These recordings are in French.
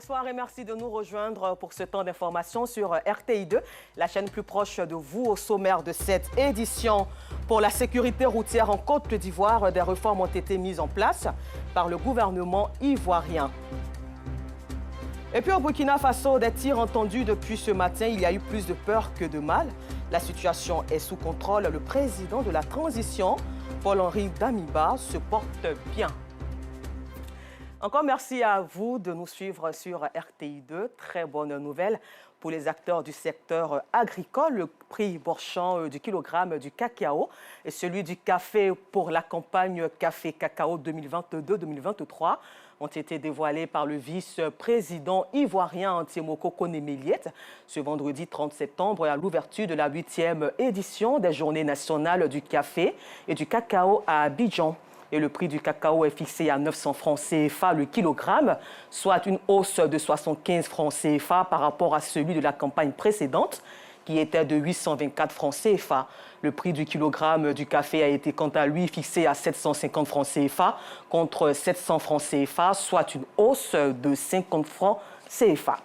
Bonsoir et merci de nous rejoindre pour ce temps d'information sur RTI2, la chaîne plus proche de vous. Au sommaire de cette édition, pour la sécurité routière en Côte d'Ivoire, des réformes ont été mises en place par le gouvernement ivoirien. Et puis au Burkina Faso, des tirs entendus depuis ce matin, il y a eu plus de peur que de mal. La situation est sous contrôle. Le président de la transition, Paul-Henri Damiba, se porte bien. Encore merci à vous de nous suivre sur RTI2. Très bonne nouvelle pour les acteurs du secteur agricole. Le prix Bourchamp du kilogramme du cacao et celui du café pour la campagne café-cacao 2022-2023 ont été dévoilés par le vice-président ivoirien Antiemoko Koné-Méliet ce vendredi 30 septembre à l'ouverture de la 8e édition des Journées nationales du café et du cacao à Abidjan. Et le prix du cacao est fixé à 900 francs CFA le kilogramme, soit une hausse de 75 francs CFA par rapport à celui de la campagne précédente, qui était de 824 francs CFA. Le prix du kilogramme du café a été quant à lui fixé à 750 francs CFA contre 700 francs CFA, soit une hausse de 50 francs CFA.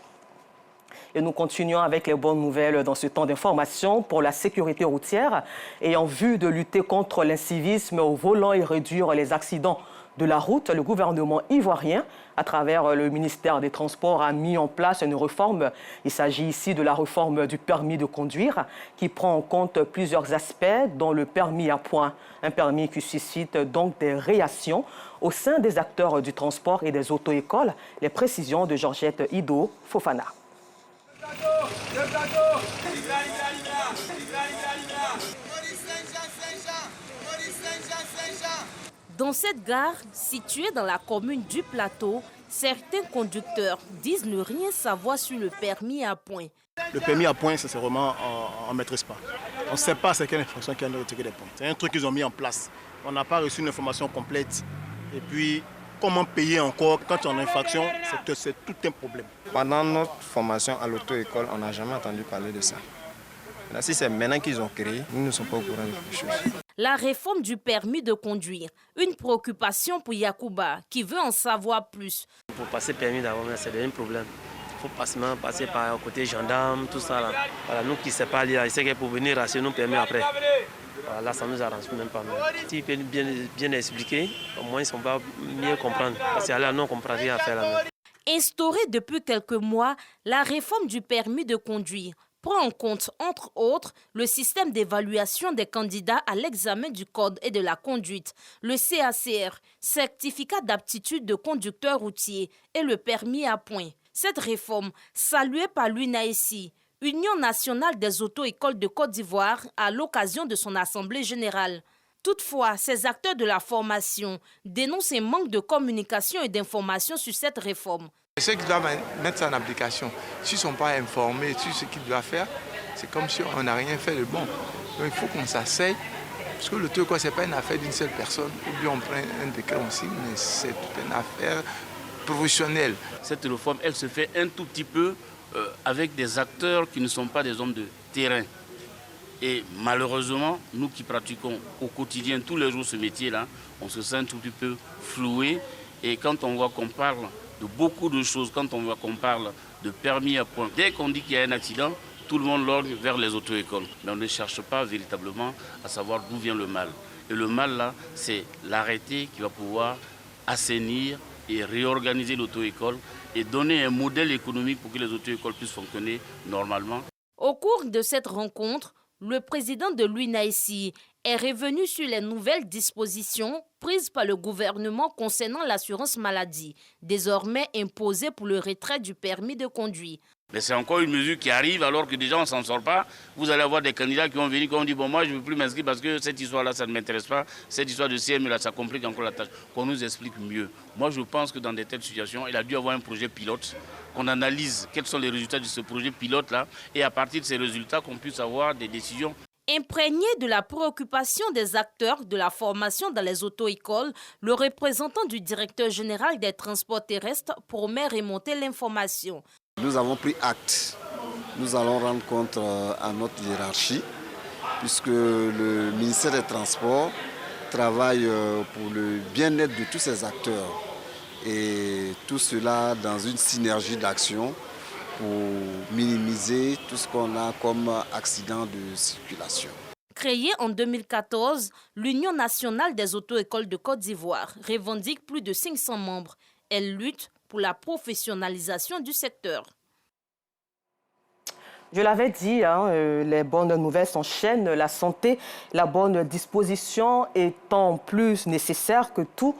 Et nous continuons avec les bonnes nouvelles dans ce temps d'information pour la sécurité routière et en vue de lutter contre l'incivisme au volant et réduire les accidents de la route. Le gouvernement ivoirien, à travers le ministère des Transports, a mis en place une réforme. Il s'agit ici de la réforme du permis de conduire qui prend en compte plusieurs aspects, dont le permis à points, un permis qui suscite donc des réactions au sein des acteurs du transport et des auto-écoles. Les précisions de Georgette Ido Fofana. Dans cette gare, située dans la commune du Plateau, certains conducteurs disent ne rien savoir sur le permis à points. Le permis à points, c'est vraiment, on ne maîtrise pas. On ne sait pas c'est quelle infraction qui a retiré des points. C'est un truc qu'ils ont mis en place. On n'a pas reçu une information complète. Et puis, comment payer encore quand on a une infraction, c'est tout un problème. Pendant notre formation à l'auto-école, on n'a jamais entendu parler de ça. Là, si c'est maintenant qu'ils ont créé, nous ne sommes pas au courant de quelque chose. La réforme du permis de conduire, une préoccupation pour Yacouba, qui veut en savoir plus. Pour passer le permis d'avant, c'est un problème. Il faut passer par côté gendarme, tout ça. Là. Voilà, nous qui ne savons pas lire, il sait que pour venir racheter nos permis après. Voilà, là, ça ne nous arrange même pas. S'il peut bien expliquer, au moins, on va mieux comprendre. Parce que là, nous, on ne comprend rien à faire là-bas. Instaurée depuis quelques mois, la réforme du permis de conduire prend en compte, entre autres, le système d'évaluation des candidats à l'examen du code et de la conduite, le CACR, certificat d'aptitude de conducteur routier et le permis à points. Cette réforme, saluée par l'UNAICI, Union nationale des auto-écoles de Côte d'Ivoire, à l'occasion de son assemblée générale. Toutefois, ces acteurs de la formation dénoncent un manque de communication et d'information sur cette réforme. Ceux qui doivent mettre ça en application, s'ils ne sont pas informés sur ce qu'ils doivent faire, c'est comme si on n'a rien fait de bon. Donc il faut qu'on s'asseye, parce que le truc, ce n'est pas une affaire d'une seule personne, ou bien on prend un décret aussi, mais c'est toute une affaire professionnelle. Cette réforme, elle se fait un tout petit peu avec des acteurs qui ne sont pas des hommes de terrain. Et malheureusement, nous qui pratiquons au quotidien, tous les jours ce métier-là, on se sent un tout petit peu floué. Et quand on voit qu'on parle de beaucoup de choses, quand on voit qu'on parle de permis à points, dès qu'on dit qu'il y a un accident, tout le monde lorgne vers les auto-écoles. Mais on ne cherche pas véritablement à savoir d'où vient le mal. Et le mal, là, c'est l'arrêté qui va pouvoir assainir et réorganiser l'auto-école et donner un modèle économique pour que les auto-écoles puissent fonctionner normalement. Au cours de cette rencontre, le président de l'UNAICI est revenu sur les nouvelles dispositions prises par le gouvernement concernant l'assurance maladie, désormais imposée pour le retrait du permis de conduire. Mais c'est encore une mesure qui arrive alors que déjà on ne s'en sort pas. Vous allez avoir des candidats qui vont venir, qui vont dire bon moi je ne veux plus m'inscrire parce que cette histoire-là ça ne m'intéresse pas. Cette histoire de CME là ça complique encore la tâche. Qu'on nous explique mieux. Moi je pense que dans de telles situations, il a dû avoir un projet pilote, qu'on analyse quels sont les résultats de ce projet pilote-là et à partir de ces résultats qu'on puisse avoir des décisions. Imprégné de la préoccupation des acteurs de la formation dans les auto-écoles, le représentant du directeur général des transports terrestres promet remonter l'information. Nous avons pris acte. Nous allons rendre compte à notre hiérarchie, puisque le ministère des Transports travaille pour le bien-être de tous ces acteurs. Et tout cela dans une synergie d'action pour minimiser tout ce qu'on a comme accident de circulation. Créée en 2014, l'Union nationale des auto-écoles de Côte d'Ivoire revendique plus de 500 membres. Elle lutte pour la professionnalisation du secteur. Je l'avais dit, les bonnes nouvelles s'enchaînent. La santé, la bonne disposition étant plus nécessaire que tout.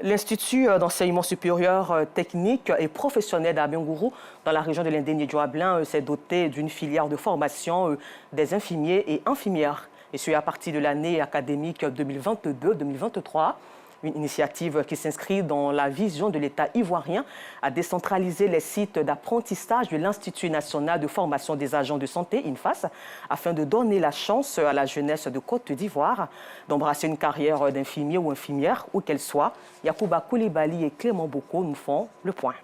L'Institut d'enseignement supérieur technique et professionnel d'Abengourou, dans la région de l'Indénié-Djoablin, s'est doté d'une filière de formation des infirmiers et infirmières. Et ce, à partir de l'année académique 2022-2023. Une initiative qui s'inscrit dans la vision de l'État ivoirien à décentraliser les sites d'apprentissage de l'Institut national de formation des agents de santé, INFAS, afin de donner la chance à la jeunesse de Côte d'Ivoire d'embrasser une carrière d'infirmier ou infirmière, où qu'elle soit. Yacouba Koulibaly et Clément Boko nous font le point.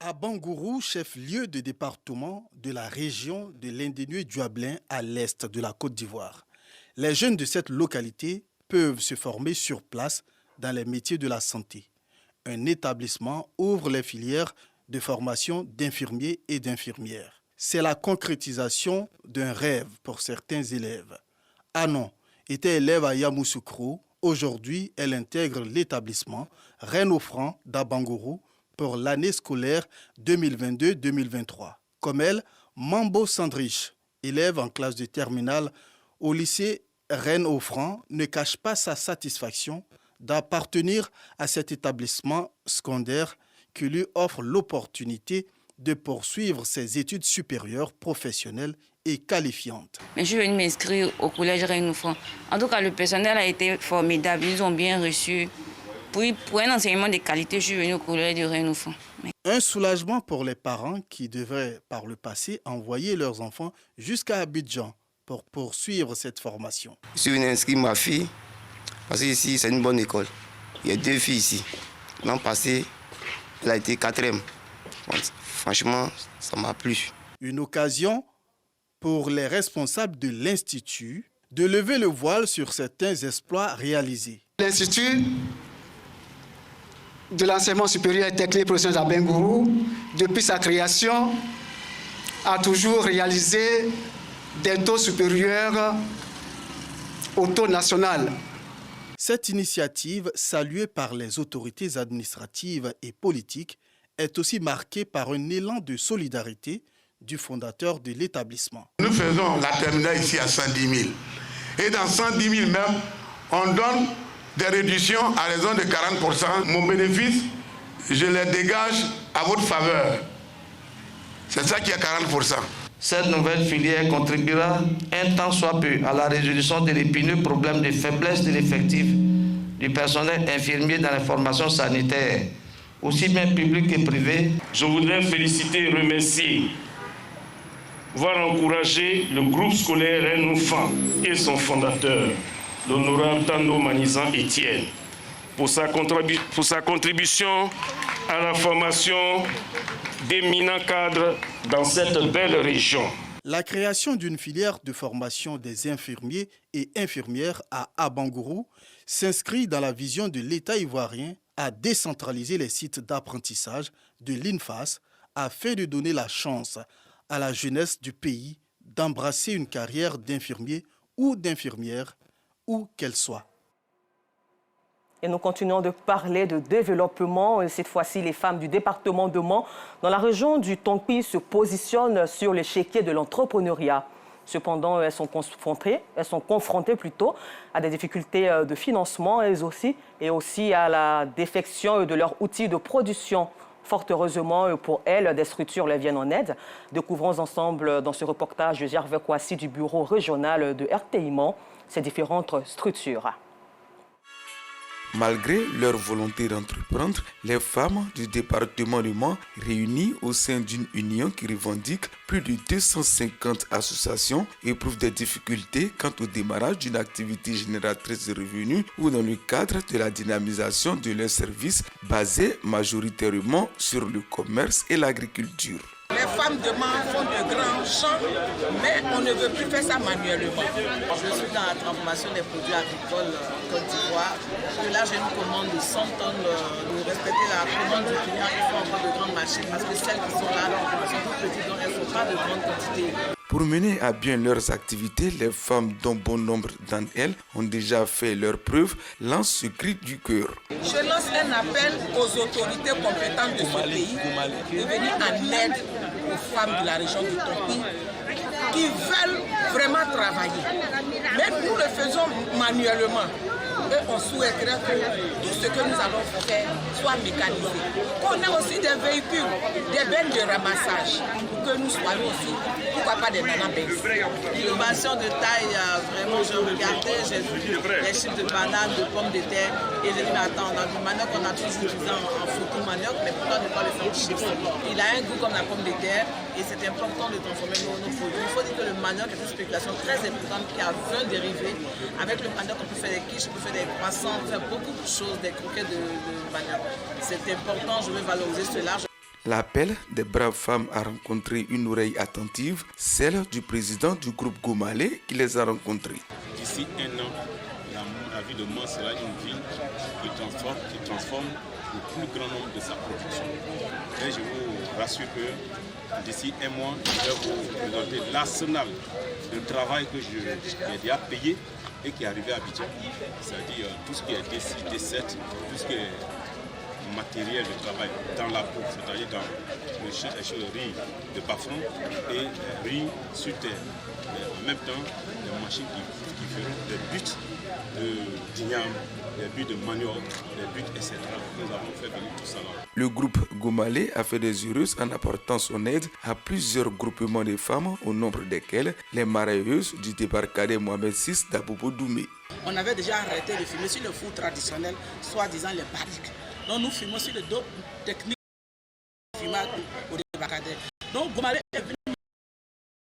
Abangourou, chef-lieu de département de la région de l'Indénié-Djoablin à l'est de la Côte d'Ivoire. Les jeunes de cette localité peuvent se former sur place dans les métiers de la santé. Un établissement ouvre les filières de formation d'infirmiers et d'infirmières. C'est la concrétisation d'un rêve pour certains élèves. Anon était élève à Yamoussoukro. Aujourd'hui, elle intègre l'établissement Reine-au-Franc d'Abangourou pour l'année scolaire 2022-2023. Comme elle, Mambo Sandrich, élève en classe de terminale au lycée Reine-au-Franc, ne cache pas sa satisfaction d'appartenir à cet établissement secondaire qui lui offre l'opportunité de poursuivre ses études supérieures professionnelles et qualifiantes. Mais je suis venue m'inscrire au collège Reine-au-Franc. En tout cas, le personnel a été formidable, ils ont bien reçu. Pour un enseignement de qualité, je suis venue au collège de Reine-au-Franc. Un soulagement pour les parents qui devraient, par le passé, envoyer leurs enfants jusqu'à Abidjan pour poursuivre cette formation. Je suis venu inscrire ma fille parce que ici, c'est une bonne école. Il y a 2 filles ici. L'an passé, elle a été 4e. Franchement, ça m'a plu. Une occasion pour les responsables de l'Institut de lever le voile sur certains exploits réalisés. L'Institut de l'enseignement supérieur et technique professionnel d'Abengourou, depuis sa création, a toujours réalisé des taux supérieurs au taux national. Cette initiative, saluée par les autorités administratives et politiques, est aussi marquée par un élan de solidarité du fondateur de l'établissement. Nous faisons la terminale ici à 110 000. Et dans 110 000 même, on donne des réductions à raison de 40%. Mon bénéfice, je les dégage à votre faveur. C'est ça qui est 40%. Cette nouvelle filière contribuera un tant soit peu à la résolution de l'épineux problème de faiblesse de l'effectif du personnel infirmier dans les formations sanitaires, aussi bien publiques que privées. Je voudrais féliciter et remercier, voire encourager le groupe scolaire Reine-au-Franc et son fondateur, l'honorable Tando Manizan Etienne, pour sa contribution à la formation d'éminents cadres dans cette belle région. La création d'une filière de formation des infirmiers et infirmières à Abangourou s'inscrit dans la vision de l'État ivoirien à décentraliser les sites d'apprentissage de l'INFAS afin de donner la chance à la jeunesse du pays d'embrasser une carrière d'infirmier ou d'infirmière, où qu'elle soit. Et nous continuons de parler de développement. Cette fois-ci, les femmes du département de Mans, dans la région du Tonpi, se positionnent sur l'échiquier de l'entrepreneuriat. Cependant, elles sont confrontées à des difficultés de financement et aussi à la défection de leurs outils de production. Fort heureusement pour elles, des structures leur viennent en aide. Découvrons ensemble dans ce reportage de Gervais Kouassi du bureau régional de RTI Mans ces différentes structures. Malgré leur volonté d'entreprendre, les femmes du département de Mans, réunies au sein d'une union qui revendique plus de 250 associations, éprouvent des difficultés quant au démarrage d'une activité génératrice de revenus ou dans le cadre de la dynamisation de leurs services basés majoritairement sur le commerce et l'agriculture. Les Les femmes demain font de grands champs, mais on ne veut plus faire ça manuellement. Je suis dans la transformation des produits agricoles en Côte d'Ivoire. Là, j'ai une commande de 100 tonnes de respecter la commande du client. Il faut encore de grandes machines parce que celles qui sont là sont toutes petites, donc elles ne font pas de grandes quantités. Pour mener à bien leurs activités, les femmes, dont bon nombre d'entre elles ont déjà fait leurs preuves, lancent ce cri du cœur. Je lance un appel aux autorités compétentes de ce pays de venir en aide aux femmes de la région du Tonkin qui veulent vraiment travailler. Mais nous le faisons manuellement. Et on souhaiterait que tout ce que nous allons faire soit mécanisé. Qu'on ait aussi des véhicules, des bennes de ramassage, pour que nous soyons aussi, pourquoi pas des bananes. L'innovation de taille, vraiment, je regardais, j'ai vu les chips de bananes, de pommes de terre, et j'ai dit, mais attends, on a du manioc, on a toujours utilisé en photo manioc, mais pourquoi ne pas le faire en chips? Il a un goût comme la pomme de terre, et c'est important de transformer nos produits. Il faut dire que le manioc est une spéculation très importante qui a 20 dérivés. Avec le manioc, on peut faire des quiches, on peut faire des croissants, faire beaucoup de choses, des croquettes de manioc. C'est important, je veux valoriser cela. L'appel des braves femmes a rencontré une oreille attentive, celle du président du groupe Gomalé qui les a rencontrés. D'ici un an, la ville de Mans sera une ville qui transforme le plus grand nombre de sa production. Et je vous rassure que d'ici un mois, je vais vous présenter l'arsenal de travail que j'ai déjà payé et qui est arrivé à Abidjan, c'est-à-dire tout ce qui est D6, D7, tout ce qui est matériel de travail dans la peau, c'est-à-dire dans le riz de bas-front et riz sur terre. Mais en même temps, des machines qui feront des buts d'igname, des buts de manioc, des buts, etc. Nous avons fait venir tout ça là. Le groupe Gomalé a fait des heureuses en apportant son aide à plusieurs groupements de femmes, au nombre desquelles les marailleuses du débarcadère Mohamed VI d'Abobo Doumé. On avait déjà arrêté de fumer sur le four traditionnel, soi-disant les barriques. Donc nous fumons sur les deux techniques de fumage au débarcadère. Donc Gomalé est venu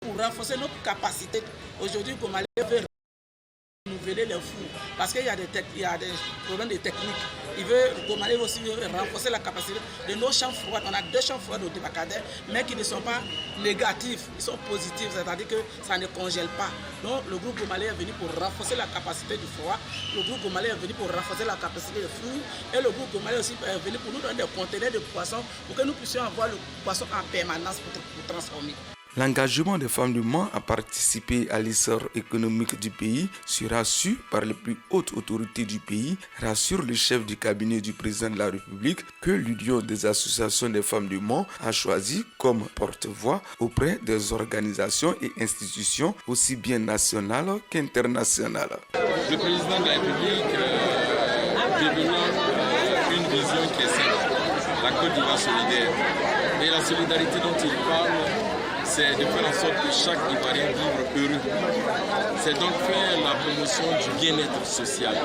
pour renforcer notre capacité. Aujourd'hui, Gomalé veut renouveler les fours parce qu'il y a des problèmes de technique. Gomalé aussi veut renforcer la capacité de nos champs froids. On a 2 champs froids au débarcadère, mais qui ne sont pas négatifs, ils sont positifs, c'est-à-dire que ça ne congèle pas. Donc le groupe Gomalé est venu pour renforcer la capacité du froid, le groupe Gomalé est venu pour renforcer la capacité du four, et le groupe Gomalé aussi est venu pour nous donner des conteneurs de poissons pour que nous puissions avoir le poisson en permanence pour transformer. L'engagement des femmes du Mans à participer à l'essor économique du pays sera su par les plus hautes autorités du pays, rassure le chef du cabinet du président de la République que l'Union des associations des femmes du Mans a choisi comme porte-voix auprès des organisations et institutions aussi bien nationales qu'internationales. Le président de la République développe une vision qui est simple, la Côte d'Ivoire solidaire. Et la solidarité dont il parle, c'est de faire en sorte que chaque Ivoirien vive heureux. C'est donc faire la promotion du bien-être social.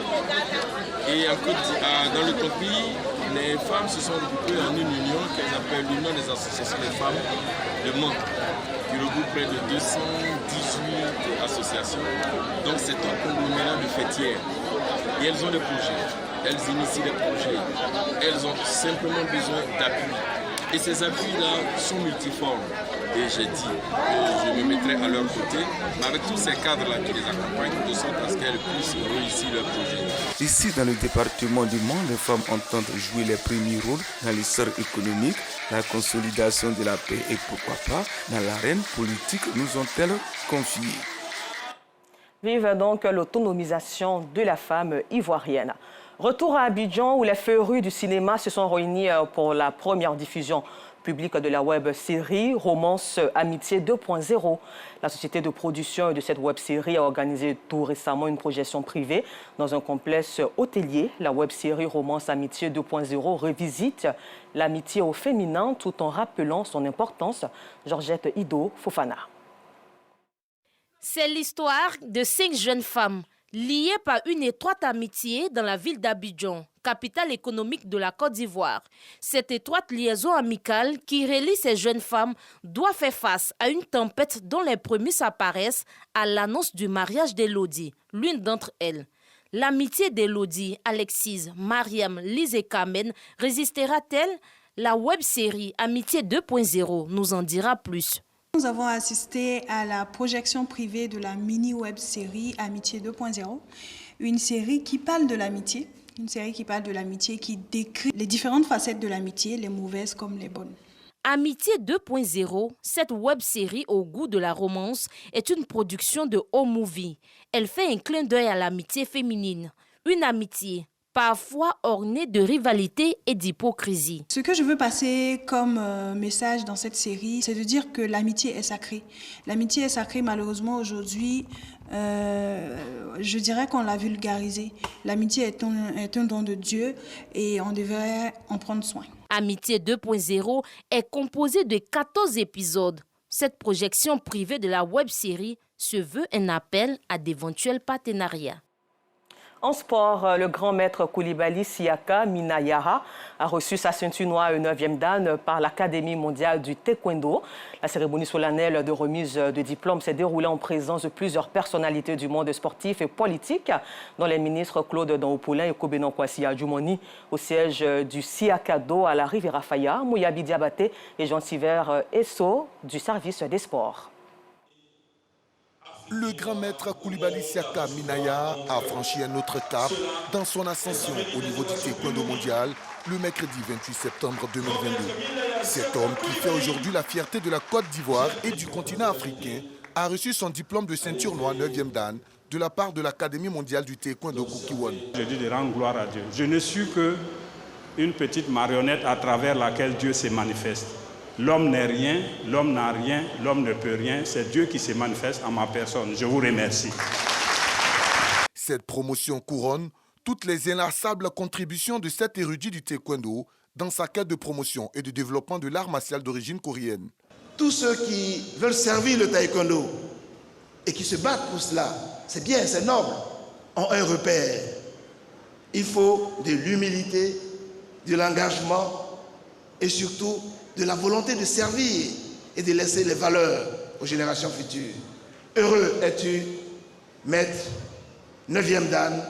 Et dans le Tonkin, les femmes se sont regroupées en une union qu'elles appellent l'Union des associations des femmes de Mans, qui regroupe près de 218 associations. Donc c'est un conglomérat de fêtières. Et elles ont des projets, elles initient des projets, elles ont simplement besoin d'appui. Et ces appuis-là sont multiformes. Et j'ai dit que je me mettrai à leur côté, mais avec tous ces cadres-là qui les accompagnent, de sorte à ce qu'elles puissent réussir leur projet. Ici, dans le département du Mans, les femmes entendent jouer les premiers rôles dans l'essor économique, la consolidation de la paix et pourquoi pas dans l'arène politique, nous ont-elles confié. Vive donc l'autonomisation de la femme ivoirienne. Retour à Abidjan où les férus du cinéma se sont réunis pour la première diffusion publique de la web-série Romance Amitié 2.0. La société de production de cette web-série a organisé tout récemment une projection privée dans un complexe hôtelier. La web-série Romance Amitié 2.0 revisite l'amitié au féminin tout en rappelant son importance. Georgette Ido Fofana. C'est l'histoire de 5 jeunes femmes liées par une étroite amitié dans la ville d'Abidjan, capitale économique de la Côte d'Ivoire. Cette étroite liaison amicale qui relie ces jeunes femmes doit faire face à une tempête dont les prémices apparaissent à l'annonce du mariage d'Elodie, l'une d'entre elles. L'amitié d'Elodie, Alexis, Mariam, Lise et Kamen résistera-t-elle? La web-série Amitié 2.0 nous en dira plus. Nous avons assisté à la projection privée de la mini-web-série Amitié 2.0, une série qui parle de l'amitié, qui décrit les différentes facettes de l'amitié, les mauvaises comme les bonnes. Amitié 2.0, cette web-série au goût de la romance, est une production de O-Movie. Elle fait un clin d'œil à l'amitié féminine, une amitié parfois ornée de rivalité et d'hypocrisie. Ce que je veux passer comme message dans cette série, c'est de dire que l'amitié est sacrée. L'amitié est sacrée, malheureusement, aujourd'hui, je dirais qu'on l'a vulgarisé. L'amitié est un don de Dieu et on devrait en prendre soin. Amitié 2.0 est composée de 14 épisodes. Cette projection privée de la web-série se veut un appel à d'éventuels partenariats. En sport, le grand maître Coulibaly Siaka Minaya a reçu sa ceinture noire 9e dan par l'Académie mondiale du taekwondo. La cérémonie solennelle de remise de diplôme s'est déroulée en présence de plusieurs personnalités du monde sportif et politique, dont les ministres Claude Daoupoulin et Kobenon Kwasi Adjoumani, au siège du Siakado à la Riviera Faya, Mouyabi Diabaté et Jean-Siver Esso du service des sports. Le grand maître Coulibaly Siaka Minaya a franchi un autre cap dans son ascension au niveau du taekwondo mondial le mercredi 28 septembre 2022. Cet homme qui fait aujourd'hui la fierté de la Côte d'Ivoire et du continent africain a reçu son diplôme de ceinture noire 9e dan de la part de l'Académie mondiale du taekwondo Kukiwon. Je dis de rendre gloire à Dieu. Je ne suis qu'une petite marionnette à travers laquelle Dieu se manifeste. L'homme n'est rien, l'homme n'a rien, l'homme ne peut rien. C'est Dieu qui se manifeste en ma personne. Je vous remercie. Cette promotion couronne toutes les inlassables contributions de cet érudit du taekwondo dans sa quête de promotion et de développement de l'art martial d'origine coréenne. Tous ceux qui veulent servir le taekwondo et qui se battent pour cela, c'est bien, c'est noble, ont un repère. Il faut de l'humilité, de l'engagement et surtout de la volonté de servir et de laisser les valeurs aux générations futures. Heureux es-tu, maître 9e dan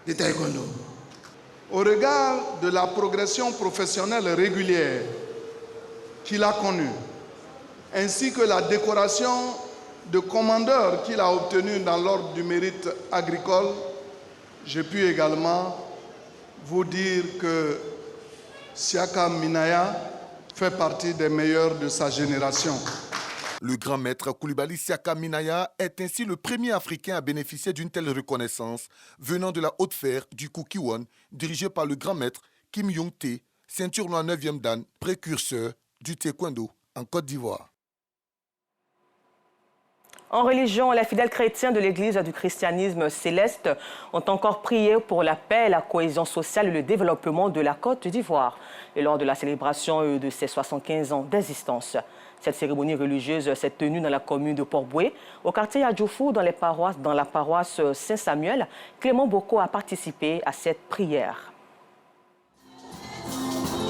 de taekwondo. Au regard de la progression professionnelle régulière qu'il a connue, ainsi que la décoration de commandeur qu'il a obtenue dans l'ordre du mérite agricole, j'ai pu également vous dire que Siaka Minaya fait partie des meilleurs de sa génération. Le grand maître Coulibaly Siaka Minaya est ainsi le premier Africain à bénéficier d'une telle reconnaissance venant de la haute fer du Kukiwon, dirigé par le grand maître Kim Young-tae, ceinture noire 9e dan, précurseur du taekwondo en Côte d'Ivoire. En religion, les fidèles chrétiens de l'Église du christianisme céleste ont encore prié pour la paix, la cohésion sociale et le développement de la Côte d'Ivoire. Et lors de la célébration de ses 75 ans d'existence, cette cérémonie religieuse s'est tenue dans la commune de Port-Boué, au quartier Adjoufou, dans la paroisse Saint-Samuel. Clément Boko a participé à cette prière.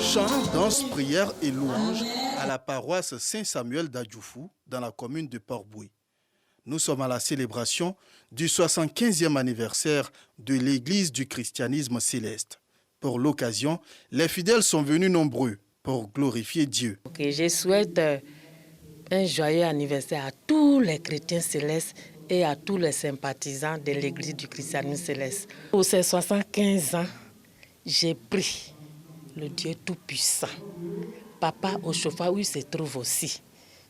Chants, danse, prière et louanges à la paroisse Saint-Samuel d'Adjoufou, dans la commune de Port-Boué. Nous sommes à la célébration du 75e anniversaire de l'Église du christianisme céleste. Pour l'occasion, les fidèles sont venus nombreux pour glorifier Dieu. Je souhaite un joyeux anniversaire à tous les chrétiens célestes et à tous les sympathisants de l'Église du christianisme céleste. Pour ces 75 ans, j'ai prié le Dieu Tout-Puissant, Papa Oshofa, où il se trouve aussi,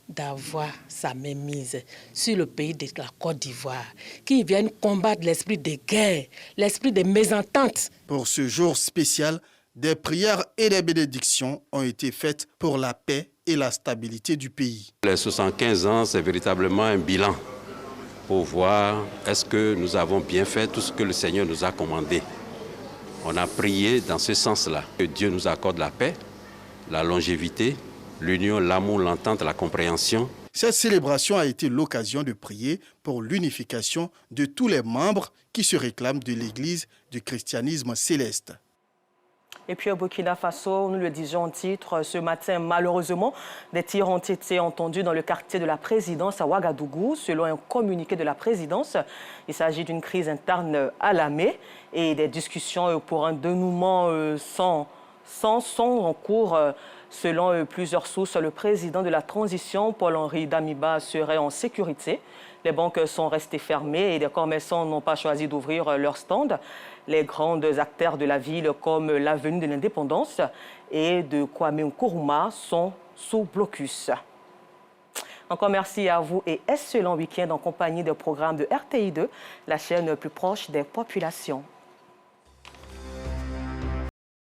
d'avoir sa mainmise sur le pays de la Côte d'Ivoire, qui vienne combattre l'esprit de guerre, l'esprit de mésentente. Pour ce jour spécial, des prières et des bénédictions ont été faites pour la paix et la stabilité du pays. Les 75 ans, c'est véritablement un bilan pour voir est-ce que nous avons bien fait tout ce que le Seigneur nous a commandé. On a prié dans ce sens-là, que Dieu nous accorde la paix, la longévité, l'union, l'amour, l'entente, la compréhension. Cette célébration a été l'occasion de prier pour l'unification de tous les membres qui se réclament de l'Église du christianisme céleste. Et puis au Burkina Faso, nous le disions en titre, ce matin, malheureusement, des tirs ont été entendus dans le quartier de la présidence à Ouagadougou. Selon un communiqué de la présidence, il s'agit d'une crise interne à l'armée et des discussions pour un dénouement sont en cours. Selon plusieurs sources, le président de la transition, Paul-Henri Damiba, serait en sécurité. Les banques sont restées fermées et les commerçants n'ont pas choisi d'ouvrir leurs stands. Les grandes artères de la ville, comme l'avenue de l'Indépendance et de Kwame Nkrumah, sont sous blocus. Encore merci à vous et excellent week-end en compagnie des programmes de RTI2, la chaîne plus proche des populations.